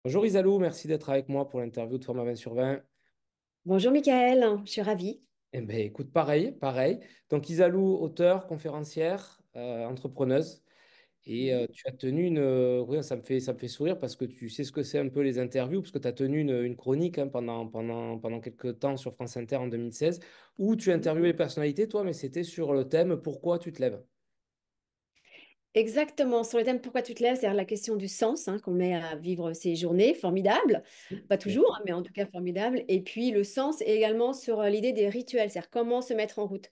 Bonjour Isalou, merci d'être avec moi pour l'interview de Format 20 sur 20. Bonjour Michael, je suis ravie. Eh ben, écoute, pareil, pareil. Donc Isalou, auteure, conférencière, entrepreneuse. Et Mhm. tu as tenu une... oui, ça me fait sourire parce que tu sais ce que c'est un peu les interviews, parce que tu as tenu une chronique pendant quelques temps sur France Inter en 2016, où tu interviewais les personnalités, toi, mais c'était sur le thème «Pourquoi tu te lèves?» Exactement, sur le thème Pourquoi tu te lèves, c'est-à-dire la question du sens qu'on met à vivre ces journées, formidable. Pas Bien toujours, sûr. mais en tout cas formidable. Et puis le sens est également sur l'idée des rituels, c'est-à-dire comment se mettre en route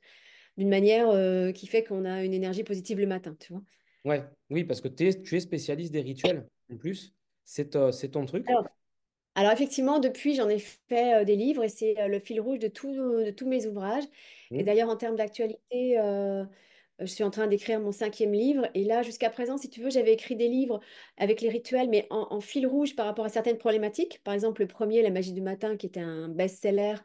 d'une manière qui fait qu'on a une énergie positive le matin, tu vois. Ouais, oui, parce que tu es spécialiste des rituels, en plus. C'est ton truc. Alors, alors effectivement, depuis, j'en ai fait des livres et c'est le fil rouge de tous mes ouvrages. Et Hmm. d'ailleurs, en termes d'actualité, je suis en train d'écrire mon cinquième livre. Et là, jusqu'à présent, si tu veux, j'avais écrit des livres avec les rituels, mais en fil rouge par rapport à certaines problématiques. Par exemple, le premier, La magie du matin, qui était un best-seller,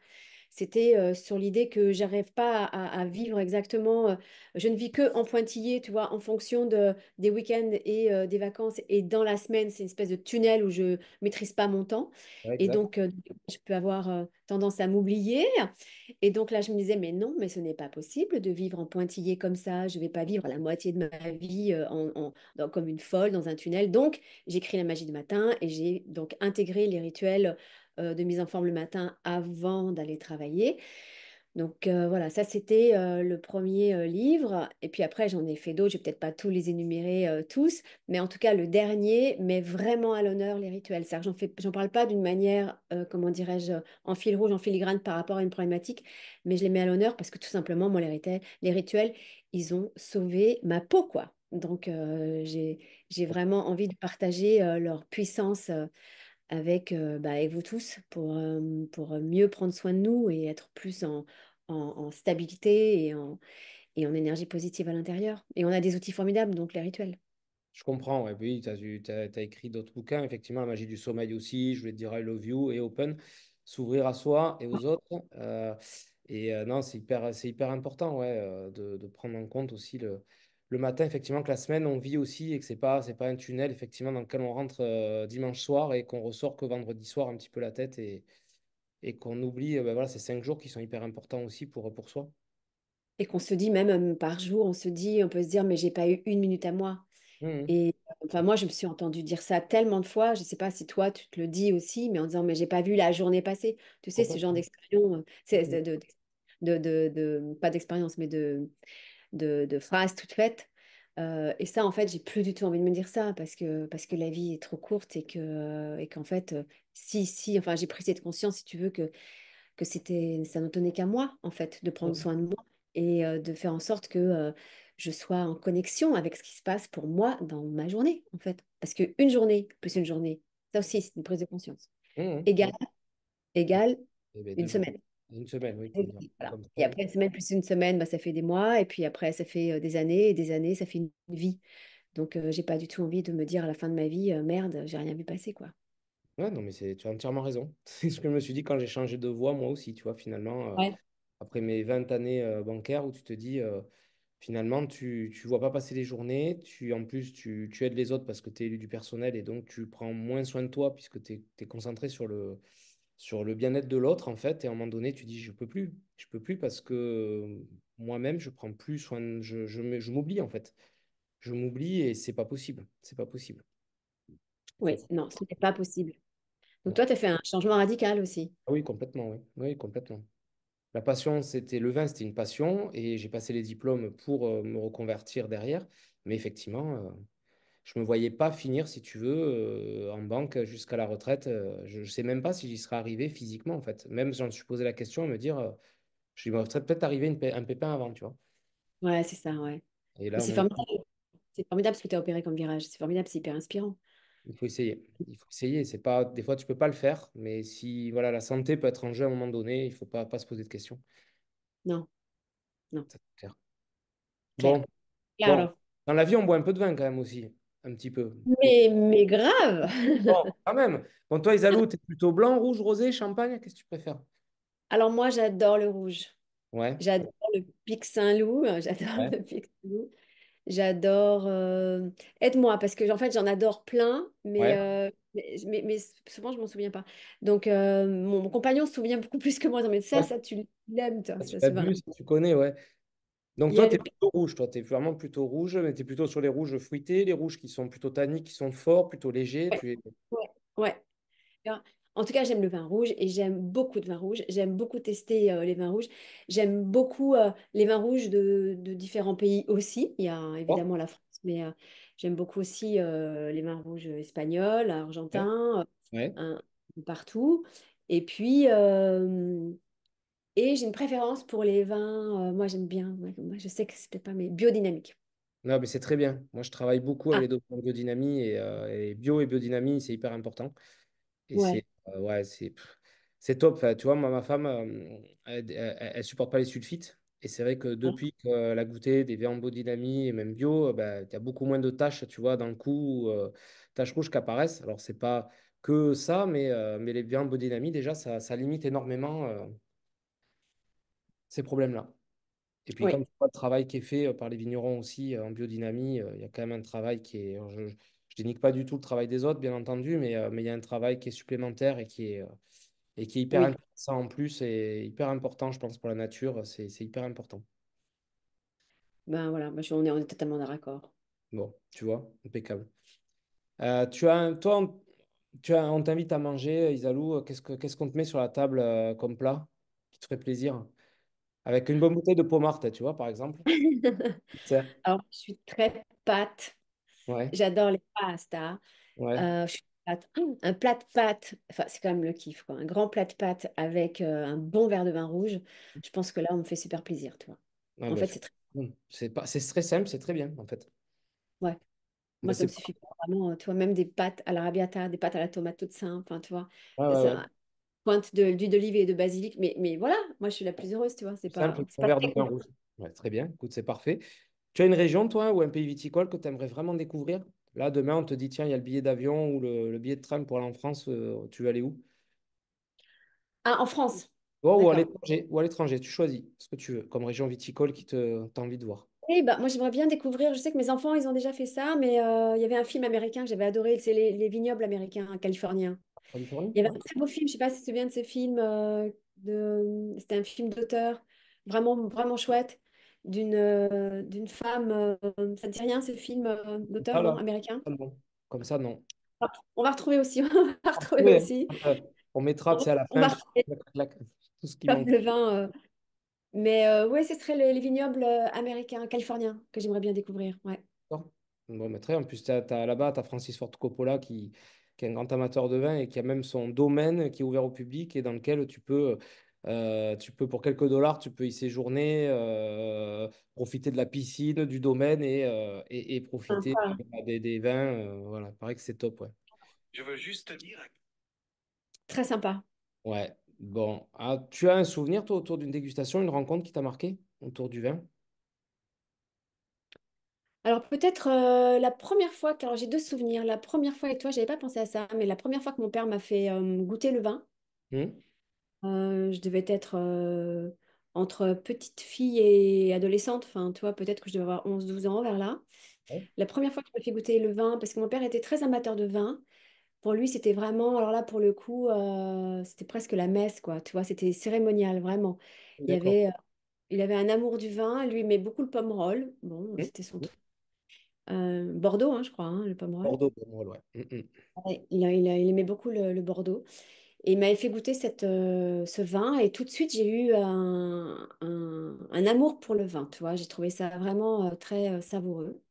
c'était sur l'idée que j'arrive pas à vivre exactement. Je ne vis que en pointillé, tu vois, en fonction des week-ends et des vacances. Et dans la semaine, c'est une espèce de tunnel où je maîtrise pas mon temps. Ouais, Et exact. donc, je peux avoir tendance à m'oublier. Et donc là, je me disais, mais non, mais ce n'est pas possible de vivre en pointillé comme ça. Je ne vais pas vivre la moitié de ma vie comme une folle dans un tunnel. Donc, j'écris La magie du matin et j'ai donc intégré les rituels de mise en forme le matin avant d'aller travailler. Donc voilà, ça c'était le premier livre. Et puis après, j'en ai fait d'autres. Je vais peut-être pas tous les énumérer tous, mais en tout cas, le dernier met vraiment à l'honneur les rituels. C'est-à-dire que j'en parle pas d'une manière, comment dirais-je, en fil rouge, en filigrane par rapport à une problématique, mais je les mets à l'honneur parce que tout simplement, moi, les rituels, ils ont sauvé ma peau, quoi. Donc j'ai vraiment envie de partager leur puissance avec vous tous pour mieux prendre soin de nous et être plus en stabilité et en énergie positive à l'intérieur. Et on a des outils formidables, donc les rituels. Je comprends, ouais. Oui, t'as écrit d'autres bouquins, effectivement, La magie du sommeil aussi, je voulais te dire I Love You et Open, s'ouvrir à soi et aux autres. Non, c'est hyper important, ouais, de prendre en compte aussi le matin, effectivement, que la semaine, on vit aussi et que c'est pas un tunnel, effectivement, dans lequel on rentre dimanche soir et qu'on ressort que vendredi soir un petit peu la tête et qu'on oublie, ben voilà, ces 5 jours qui sont hyper importants aussi pour soi. Et qu'on se dit même par jour, on peut se dire, mais j'ai pas eu une minute à moi. Mhm. Et enfin, moi, je me suis entendu dire ça tellement de fois. Je sais pas si toi, tu te le dis aussi, mais en disant, mais j'ai pas vu la journée passer. Tu sais, ce genre Complètement. d'expression, c'est Mhm. pas d'expérience, mais de phrases toutes faites. Et ça, en fait, j'ai plus du tout envie de me dire ça parce que la vie est trop courte et qu'en fait, si, enfin, j'ai pris cette conscience, si tu veux, que ça n'en tenait qu'à moi, en fait, de prendre Mhm. soin de moi et de faire en sorte que je sois en connexion avec ce qui se passe pour moi dans ma journée, en fait. Parce qu'une journée plus une journée, ça aussi, c'est une prise de conscience, Mhm. égale, Mhm. égale Eh ben, une 2 jours. semaine. Une semaine, oui, pour Et dire voilà. comme ça, Et oui. après, une semaine plus une semaine, bah, ça fait des mois. Et puis après, ça fait des années. Et des années, ça fait une vie. Donc, j'ai pas du tout envie de me dire à la fin de ma vie, merde, j'ai rien vu passer, quoi. Ouais, non, mais tu as entièrement raison. C'est ce que je me suis dit quand j'ai changé de voie, moi aussi, tu vois, finalement, Ouais. après mes 20 années bancaires, où tu te dis, finalement, tu vois pas passer les journées, en plus, tu aides les autres parce que tu es élu du personnel et donc tu prends moins soin de toi puisque tu es concentré sur le bien-être de l'autre, en fait, et à un moment donné, tu dis, je peux plus parce que moi-même, je prends plus soin, je m'oublie, en fait. Je m'oublie et c'est pas possible. C'est pas possible. Faut... Oui, non, ce n'est pas possible. Donc, Non. toi, tu as fait un changement radical aussi. Ah oui, complètement, oui. Oui, complètement. La passion, le vin, c'était une passion et j'ai passé les diplômes pour me reconvertir derrière. Mais effectivement, je ne me voyais pas finir, si tu veux, en banque jusqu'à la retraite. Je ne sais même pas si j'y serais arrivé physiquement, en fait. Même si j'en suis posé la question, à me dire, je me serais peut-être arrivé un pépin avant, tu vois. Ouais, c'est ça, ouais. Et Mais là, c'est maintenant, formidable. C'est formidable ce que tu as opéré comme virage. C'est formidable, c'est hyper inspirant. il faut essayer. Il faut essayer. C'est pas, des fois, tu peux pas le faire, mais si voilà, la santé peut être en jeu à un moment donné, il faut pas se poser de questions. Non, non, C'est clair. clair. Bon, bon. Claro. Dans la vie, on boit un peu de vin quand même aussi. Un petit peu. Mais grave! Bon, quand même. Bon, toi, Isalou, t'es plutôt blanc, rouge, rosé, champagne? Qu'est-ce que tu préfères? Alors moi, j'adore le rouge. Ouais, J'adore le Pic Saint-Loup. J'adore ouais, le Pic Saint-Loup. J'adore. Aide-moi, parce que en fait, j'en adore plein, mais ouais. mais souvent, je m'en souviens pas. Donc, mon compagnon se souvient beaucoup plus que moi. Non, mais Ouais, ça, tu l'aimes, toi, tu ça, l'as ce vin. bu, tu connais, ouais. Donc Il y toi, a tu le... es plutôt rouge, toi, tu es vraiment plutôt rouge, mais tu es plutôt sur les rouges fruités, les rouges qui sont plutôt tanniques, qui sont forts, plutôt légers. Ouais, ouais, ouais. Alors, en tout cas, j'aime le vin rouge et j'aime beaucoup de vins rouges. J'aime beaucoup tester les vins rouges. J'aime beaucoup les vins rouges de différents pays aussi. Il y a Oh, évidemment la France, mais j'aime beaucoup aussi les vins rouges espagnols, ouais, argentins, ouais. un- partout. Et puis, et j'ai une préférence pour les vins. Moi, j'aime bien. Moi, je sais que c'est peut-être pas, mais biodynamique. Non, mais c'est très bien. Moi, je travaille beaucoup avec Ah, les documents de biodynamie et bio et biodynamie, c'est hyper important. Et ouais. ouais, c'est top. Enfin, tu vois, moi, ma femme, elle supporte pas les sulfites. Et c'est vrai que depuis qu'elle a goûté des viandes biodynamie et même bio, bah, il y a beaucoup moins de taches, tu vois, dans le cou, taches rouges qui apparaissent. Alors, c'est pas que ça, mais les viandes biodynamie, déjà, ça limite énormément ces problèmes-là. Et puis, comme Oui, tu vois, le travail qui est fait par les vignerons aussi en biodynamie, il y a quand même un travail qui est. Je dénigre pas du tout le travail des autres, bien entendu, mais il y a un travail qui est supplémentaire et qui est hyper oui. intéressant en plus et hyper important, je pense, pour la nature. C'est hyper important. Ben voilà, on est totalement d'accord. Bon, tu vois, impeccable. Toi, on t'invite à manger, Isalou. Qu'est-ce qu'on te met sur la table comme plat qui te ferait plaisir? Avec une bonne bouteille de Pommard, tu vois, par exemple. Tiens. Alors, je suis très pâte. Ouais, J'adore les pastas. ouais. Je suis pâte. Un plat de pâtes, enfin, c'est quand même le kiff, quoi. Un grand plat de pâtes avec un bon verre de vin rouge. Je pense que là, on me fait super plaisir, tu vois. Ah, En bah, fait, c'est très... c'est pas, c'est très simple, c'est très bien, en fait. Ouais. Bah, Moi, ça c'est me suffit pas vraiment. Tu vois, même des pâtes à l'arrabbiata, des pâtes à la tomate toutes simples. Enfin, tu vois, ouais, ouais, ouais. ça pointe d'huile d'olive et de basilic. Mais voilà, moi, je suis la plus heureuse, tu vois. Simple, C'est un pas verre de très vin compliqué. rouge. Ouais, très bien, écoute, c'est parfait. Tu as une région, toi, ou un pays viticole que tu aimerais vraiment découvrir? Là, demain, on te dit, tiens, il y a le billet d'avion ou le billet de train pour aller en France, tu veux aller où? Ah, en France. Oh, D'accord. ou à l'étranger, tu choisis ce que tu veux, comme région viticole t'as envie de voir. Oui, bah, moi j'aimerais bien découvrir, je sais que mes enfants ils ont déjà fait ça, mais il y avait un film américain que j'avais adoré, c'est les vignobles américains, californiens. Californie? Il y avait Ouais. un très beau film, je sais pas si tu te souviens de ce film, c'était un film d'auteur, vraiment, vraiment chouette, d'une femme, ça ne dit rien ce film Comme d'auteur, ça, non, là. américain? Non. Comme ça, non. Ah, on va retrouver aussi, on va retrouver Oui, hein. aussi. On mettra, tu sais, à la On fin, va tout, retrouver clac, clac, clac, tout ce qui comme manque. le vin. Mais ouais, ce serait les vignobles américains, californiens, que j'aimerais bien découvrir, ouais. D'accord. Bon, mais très bien. En plus, là-bas, tu as Francis Ford Coppola qui est un grand amateur de vin et qui a même son domaine qui est ouvert au public et dans lequel tu peux pour quelques dollars, tu peux y séjourner, profiter de la piscine, du domaine et profiter Sympa. des vins. Voilà, il paraît que c'est top, ouais. Très sympa. Ouais, bon. Ah, tu as un souvenir, toi, autour d'une dégustation, une rencontre qui t'a marqué autour du vin? Alors peut-être la première fois, car j'ai deux souvenirs. La première fois, et toi, j'avais pas pensé à ça, mais la première fois que mon père m'a fait goûter le vin, Hmm. je devais être entre petite fille et adolescente. Enfin, toi, peut-être que je devais avoir 11 12 ans vers là. Ouais. La première fois qu'il m'a fait goûter le vin, parce que mon père était très amateur de vin, pour lui, c'était vraiment, alors là, pour le coup, c'était presque la messe, quoi. Tu vois, c'était cérémonial, vraiment. Il y D'accord. avait, il avait un amour du vin, lui aimait beaucoup le pomme-roll. Bon, Hmm. c'était son truc. Bordeaux, hein, je crois, hein, le pomerol. Bordeaux, pour moi, ouais. Ouais, il aimait beaucoup le Bordeaux. Et il m'avait fait goûter ce vin. Et tout de suite, j'ai eu un amour pour le vin. Tu vois, j'ai trouvé ça vraiment très savoureux.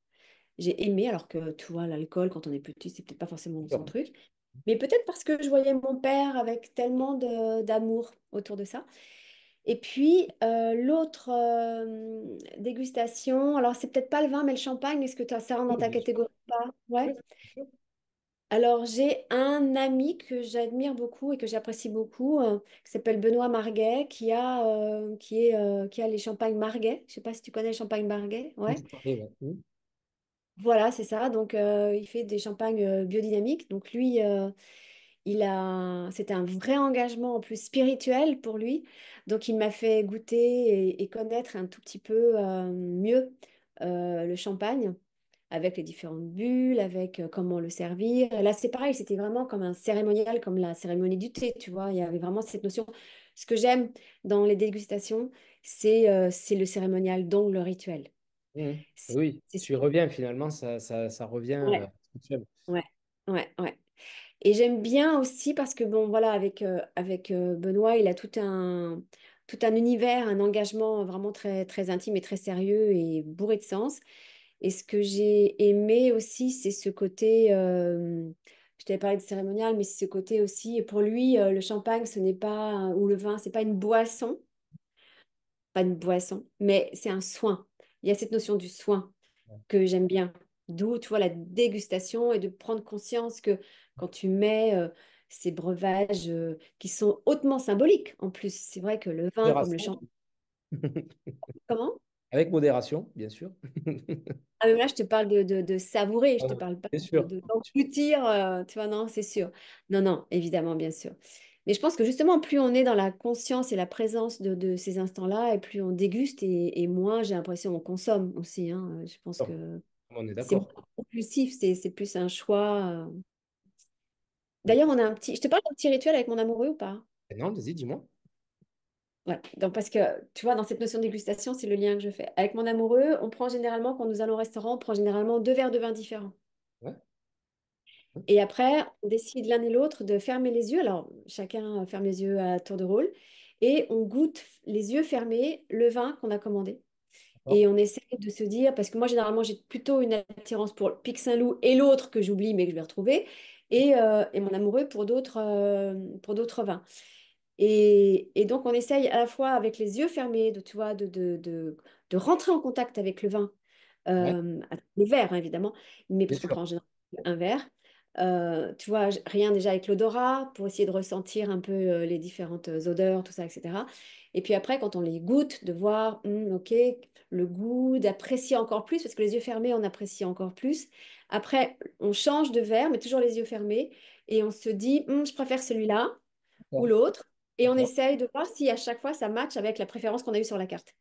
J'ai aimé, alors que tu vois, l'alcool, quand on est petit, c'est peut-être pas forcément son Mm. truc. Mais peut-être parce que je voyais mon père avec tellement d'amour autour de ça. Et puis, l'autre dégustation, alors c'est peut-être pas le vin, mais le champagne. Est-ce que ça rentre dans ta catégorie ou pas? Ouais. Ouais, bien sûr. Alors, j'ai un ami que j'admire beaucoup et que j'apprécie beaucoup, qui s'appelle Benoît Marguet, qui a les champagnes Marguet. Je sais pas si tu connais les champagnes Marguet. Ouais. Entendu parler, ouais. Voilà, c'est ça. Donc, il fait des champagnes biodynamiques. Donc, lui, c'était un vrai engagement en plus spirituel pour lui. Donc, il m'a fait goûter et connaître un tout petit peu mieux le champagne avec les différentes bulles, avec comment le servir. Et là, c'est pareil, c'était vraiment comme un cérémonial, comme la cérémonie du thé, tu vois. Il y avait vraiment cette notion. Ce que j'aime dans les dégustations, c'est le cérémonial, donc le rituel. Mhm. C'est Oui, c'est ça. tu y reviens finalement, ça revient Ouais, à ce que tu aimes. ouais, ouais. Et j'aime bien aussi parce que, bon, voilà, avec Benoît, il a tout un univers, un engagement vraiment très, très intime et très sérieux et bourré de sens. Et ce que j'ai aimé aussi, c'est ce côté, je t'avais parlé de cérémonial, mais c'est ce côté aussi, pour lui, le champagne, ce n'est pas, ou le vin, c'est pas une boisson, pas une boisson, mais c'est un soin. Il y a cette notion du soin que j'aime bien. D'où, tu vois, la dégustation et de prendre conscience que quand tu mets ces breuvages qui sont hautement symboliques, en plus, c'est vrai que le vin, comme le Modération. champagne, comment? Avec modération, bien sûr. Ah, mais là, je te parle de savourer, je Ah te oui, parle pas bien sûr. d'engloutir, tu vois, non, c'est sûr. Non, non, évidemment, bien sûr. Mais je pense que justement, plus on est dans la conscience et la présence de ces instants-là, et plus on déguste, et moins, j'ai l'impression, on consomme aussi, hein. Je pense Bon, que on est c'est moins d'accord. compulsif, c'est plus un choix. Mm. D'ailleurs, on a un petit. Je te parle d'un petit rituel avec mon amoureux ou pas? Non, vas-y, dis-moi. Ouais. Donc, parce que tu vois, dans cette notion de dégustation, c'est le lien que je fais. Avec mon amoureux, on prend généralement, quand nous allons au restaurant, on prend généralement 2 verres de vin différents. Ouais. Et après, on décide l'un et l'autre de fermer les yeux. Alors, chacun ferme les yeux à tour de rôle. Et on goûte les yeux fermés le vin qu'on a commandé. D'accord. Et on essaie de se dire, parce que moi, généralement, j'ai plutôt une attirance pour le Pic Saint-Loup et l'autre que j'oublie, mais que je vais retrouver, et mon amoureux pour d'autres vins. Et donc, on essaye à la fois avec les yeux fermés, tu vois, de rentrer en contact avec le vin, Ouais, le verre, hein, évidemment, mais bien parce qu'on sûr. prend en général un verre. Tu vois, rien déjà avec l'odorat, pour essayer de ressentir un peu les différentes odeurs, tout ça, etc. Et puis après, quand on les goûte, de voir, ok, le goût, d'apprécier encore plus, parce que les yeux fermés, on apprécie encore plus. Après, on change de verre, mais toujours les yeux fermés, et on se dit, je préfère celui-là ou D'accord. l'autre. Et on D'accord. essaye de voir si à chaque fois ça match avec la préférence qu'on a eue sur la carte.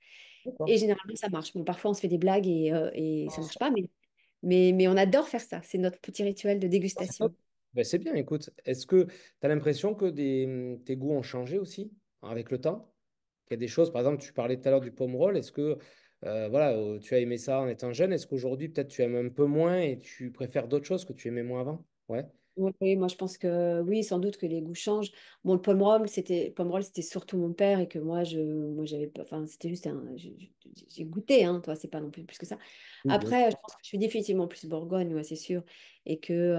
D'accord. Et généralement, ça marche. Bon, parfois, on se fait des blagues et ça Ah, marche pas, mais on adore faire ça. C'est notre petit rituel de c'est top. dégustation. Ben, c'est bien, écoute. Est-ce que tu as l'impression que tes goûts ont changé aussi avec le temps? Qu'il y a des choses, par exemple, tu parlais tout à l'heure du pomme roll. Est-ce que voilà, tu as aimé ça en étant jeune? Est-ce qu'aujourd'hui, peut-être tu aimes un peu moins et tu préfères d'autres choses que tu aimais moins avant? Ouais. Oui, oui, moi je pense que oui, sans doute que les goûts changent. Bon, le pomme roll, c'était surtout mon père et que moi j'avais pas, enfin c'était juste j'ai goûté, hein, toi c'est pas non plus plus que ça. Oui, bien sûr. Après, je pense que je suis définitivement plus Bourgogne, ouais, c'est sûr, et que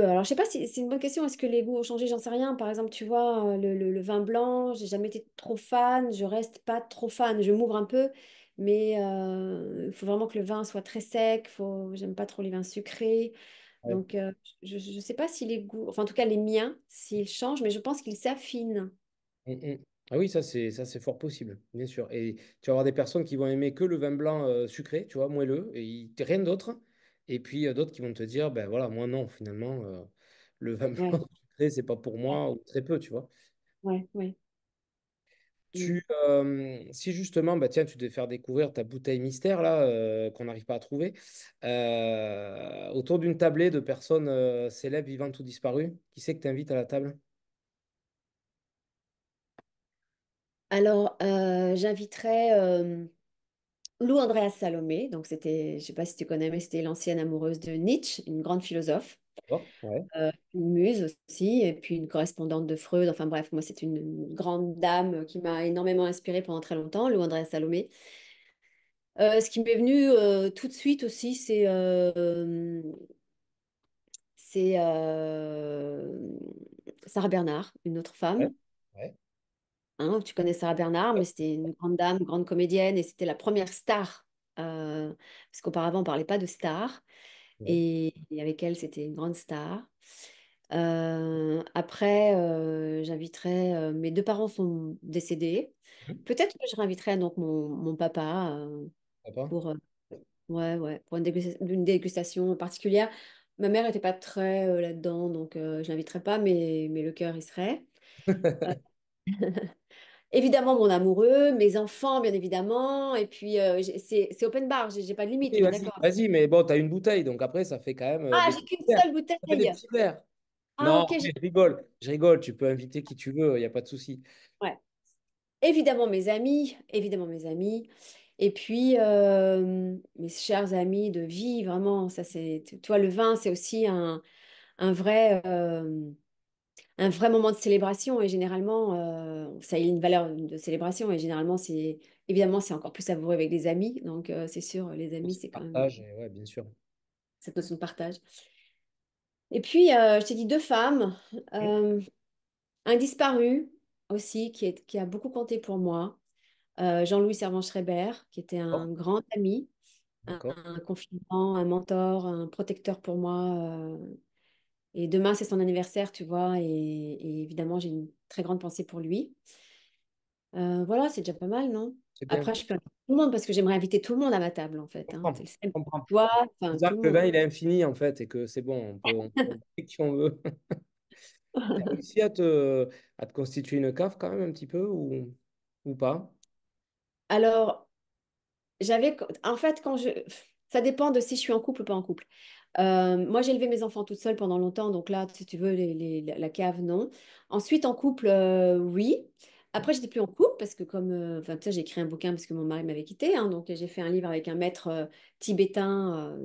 alors je sais pas si c'est une bonne question. Est-ce que les goûts ont changé? J'en sais rien. Par exemple, tu vois, le vin blanc, j'ai jamais été trop fan, je reste pas trop fan, je m'ouvre un peu. Mais il faut vraiment que le vin soit très sec. J'aime pas trop les vins sucrés. Ouais. Donc, je ne sais pas si les goûts, enfin en tout cas les miens, s'ils changent, mais je pense qu'ils s'affinent. Mm, mm. Ah oui, ça c'est fort possible, bien sûr. Et tu vas avoir des personnes qui vont aimer que le vin blanc sucré, tu vois, moelleux, et rien d'autre. Et puis d'autres qui vont te dire, ben voilà, moi non, finalement, le vin Ouais, blanc sucré, c'est pas pour moi, ou très peu, tu vois. ouais, ouais. Mm. Si justement, bah tiens, tu devais faire découvrir ta bouteille mystère là, qu'on n'arrive pas à trouver, autour d'une tablée de personnes célèbres, vivantes ou disparues, qui c'est que tu invites à la table? Alors, j'inviterai Lou Andréas Salomé. Donc, c'était, je sais pas si tu connais, mais c'était l'ancienne amoureuse de Nietzsche, une grande philosophe. D'accord? Ouais. Une muse aussi, et puis une correspondante de Freud. Enfin bref, moi, c'est une grande dame qui m'a énormément inspirée pendant très longtemps, Lou Andréa Salomé. Ce qui m'est venu tout de suite aussi, c'est Sarah Bernard, une autre Ouais. femme. Ouais. Hein, tu connais Sarah Bernard, Ouais. mais c'était une grande dame, une grande comédienne, et c'était la première star. Parce qu'auparavant, on ne parlait pas de star. Ouais. Et avec elle, c'était une grande star. Après, j'inviterai. Mes 2 parents sont décédés. Mhm. Peut-être que je réinviterai donc mon papa Sympa. pour, ouais, ouais, pour une dégustation particulière. Ma mère n'était pas très là-dedans, donc je l'inviterai pas, mais le cœur y serait. Euh, Évidemment, mon amoureux, mes enfants, bien évidemment. Et puis, c'est open bar, j'ai pas de limite, Oui, on est vas-y, d'accord. vas-y, mais bon, tu as une bouteille, donc après, ça fait quand même Ah, des j'ai petits qu'une verres. seule Ça fait des bouteille. petits verres. Ah, Non, ok, mais je rigole, tu peux inviter qui tu veux, il n'y a pas de souci. ouais. Évidemment mes amis. Et puis, mes chers amis de vie, vraiment, ça c'est, tu vois, le vin, c'est aussi un un vrai moment de célébration. Et généralement, ça a une valeur de célébration. Et généralement, évidemment, c'est encore plus savoureux avec des amis. Donc, c'est sûr, les amis, Aussi, c'est quand même partage, ouais, bien sûr. cette notion de partage. Et puis, je t'ai dit deux femmes, Oui, euh, un disparu aussi, qui a beaucoup compté pour moi. Jean-Louis Servan-Schreiber, qui était un d'accord, grand ami, d'accord. un confident, un mentor, un protecteur pour moi. Et demain, c'est son anniversaire, tu vois, et évidemment, j'ai une très grande pensée pour lui. Voilà, c'est déjà pas mal, non? C'est bien. Après, je peux inviter tout le monde parce que j'aimerais inviter tout le monde à ma table, en Je fait, hein. comprends. C'est le Je seul. comprends. Toi, enfin, Disons tout que le le monde. vin, il est infini, en fait, et que c'est bon, on peut inviter qui on veut. Tu as réussi à te constituer une cave quand même un petit peu ou pas? Alors, en fait, ça dépend de si je suis en couple ou pas en couple. Moi, j'ai élevé mes enfants toute seule pendant longtemps, donc là, si tu veux, la cave, non. Ensuite, en couple, oui. Après, j'étais plus en couple parce que enfin, tu sais, j'ai écrit un bouquin parce que mon mari m'avait quittée, hein, donc j'ai fait un livre avec un maître tibétain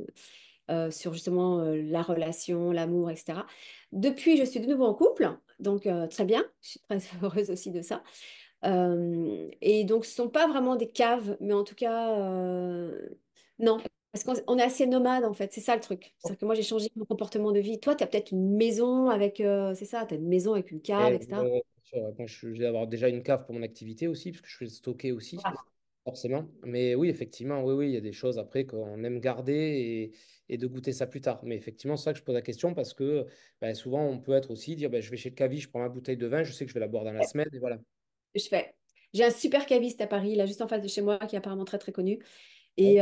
sur justement la relation, l'amour, etc. Depuis, je suis de nouveau en couple, donc très bien. Je suis très heureuse aussi de ça. Et donc, ce ne sont pas vraiment des caves, mais en tout cas, non. Parce qu'on est assez nomade, en fait. C'est ça le truc. C'est-à-dire que moi, j'ai changé mon comportement de vie. Toi, tu as peut-être une maison avec... c'est ça, tu as une maison avec une cave, etc. Bien sûr, ouais. Moi, je vais avoir déjà une cave pour mon activité aussi, parce que je fais stocker aussi, Voilà. forcément. Mais oui, effectivement, oui, oui, il y a des choses après qu'on aime garder et de goûter ça plus tard. Mais effectivement, c'est ça que je pose la question, parce que ben, souvent, on peut être aussi, dire, ben, je vais chez le caviste, je prends ma bouteille de vin, je sais que je vais la boire dans la Ouais, semaine, et voilà. je fais. J'ai un super caviste à Paris, là, juste en face de chez moi, qui est apparemment très, très connu. Ouais,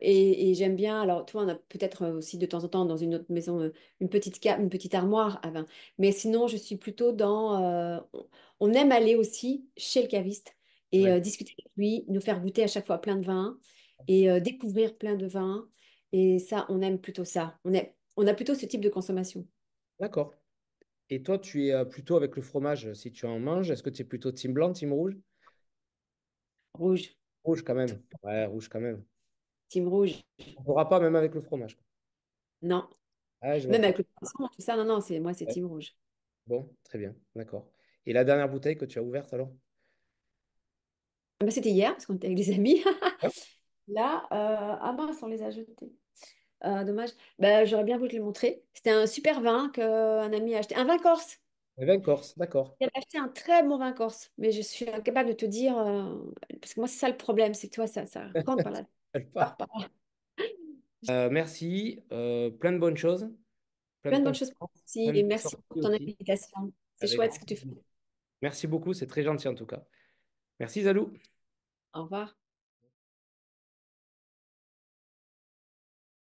Et j'aime bien, alors toi, on a peut-être aussi de temps en temps dans une autre maison une petite armoire à vin. Mais sinon, je suis plutôt dans... on aime aller aussi chez le caviste et ouais. discuter avec lui, nous faire goûter à chaque fois plein de vins et découvrir plein de vins. Et ça, on aime plutôt ça. On a plutôt ce type de consommation. D'accord. Et toi, tu es plutôt avec le fromage, si tu en manges, est-ce que tu es plutôt team blanc, team rouge? Rouge, Rouge quand même. Ouais, rouge quand même. team rouge. On ne pourra pas même avec le fromage. Non. Ah, je vois Même ça. avec le poisson, tout ça, non, non, moi, c'est Ouais. team rouge. Bon, très bien, d'accord. Et la dernière bouteille que tu as ouverte alors? Ah bah, c'était hier, parce qu'on était avec des amis. Ouais. Là, ah mince, on les a jetés. Dommage. Bah, j'aurais bien voulu te le montrer. C'était un super vin qu'un ami a acheté. Un vin corse. Le vin corse, d'accord. Il a acheté un très bon vin corse. Mais je suis incapable de te dire. Parce que moi, c'est ça le problème. C'est que toi, ça rentre par là. Elle Part part. par là. Merci, plein de bonnes choses, plein de Plein de bonnes choses compétences, pour toi aussi. plein Et de merci pour sorties ton aussi, invitation. C'est avec chouette grand ce que tu fais. plaisir. Merci beaucoup, c'est très gentil en tout cas. Merci Zalou. Au revoir.